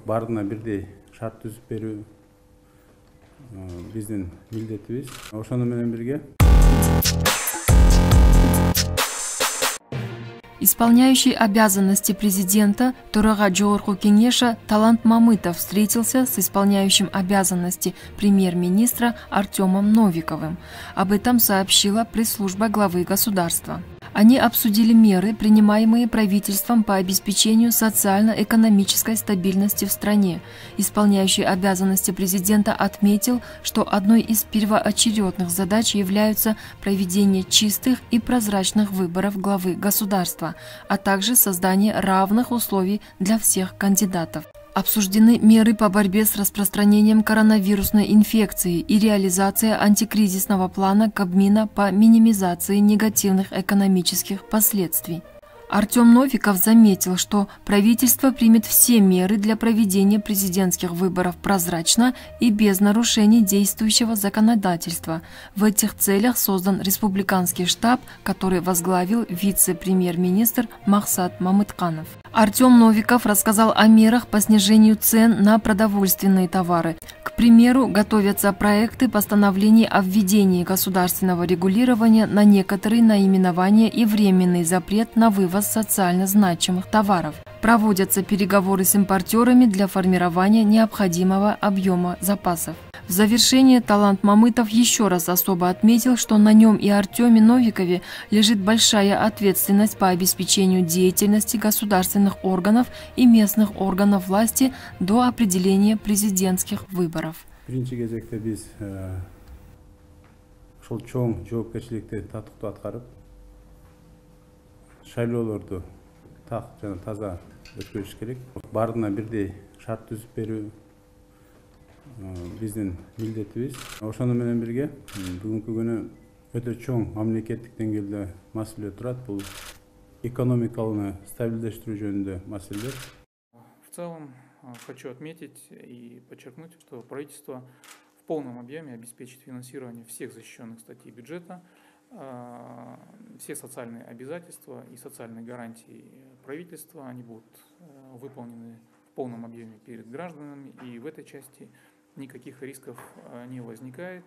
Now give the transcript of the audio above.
бардына бирдей шарт түзүп берүү биздин милдетибиз. Ошону менен бирге Исполняющий обязанности президента Төрага Жогорку Кеңеша Талант Мамытов встретился с исполняющим обязанности премьер-министра Артемом Новиковым. Об этом сообщила пресс-служба главы государства. Они обсудили меры, принимаемые правительством по обеспечению социально-экономической стабильности в стране. Исполняющий обязанности президента отметил, что одной из первоочередных задач являются проведение чистых и прозрачных выборов главы государства, а также создание равных условий для всех кандидатов. Обсуждены меры по борьбе с распространением коронавирусной инфекции и реализация антикризисного плана Кабмина по минимизации негативных экономических последствий. Артем Новиков заметил, что правительство примет все меры для проведения президентских выборов прозрачно и без нарушений действующего законодательства. В этих целях создан республиканский штаб, который возглавил вице-премьер-министр Махсат Мамытканов. Артем Новиков рассказал о мерах по снижению цен на продовольственные товары. К примеру, готовятся проекты постановлений о введении государственного регулирования на некоторые наименования и временный запрет на вывоз социально значимых товаров. Проводятся переговоры с импортерами для формирования необходимого объема запасов. В завершение Талант Мамытов еще раз особо отметил, что на нем и Артеме Новикове лежит большая ответственность по обеспечению деятельности государственных органов и местных органов власти до определения президентских выборов. Биринчи кезекте биз ошол чоң жоопкерчиликти татыктуу аткарып, шайлоолорду так жана таза өткөрүш керек. Бардына бирдей шарт түзүп берүү биздин милдетибиз. Ошону менен бирге бүгүнкү күнү өтө чоң мамлекеттик деңгээлде маселе турат. Бул экономиканы стабилдештирүү жөнүндө маселелер. В целом хочу отметить и подчеркнуть, что правительство в полном объеме обеспечит финансирование всех защищенных статей бюджета, все социальные обязательства и социальные гарантии правительства, они будут выполнены в полном объеме перед гражданами, и в этой части никаких рисков не возникает.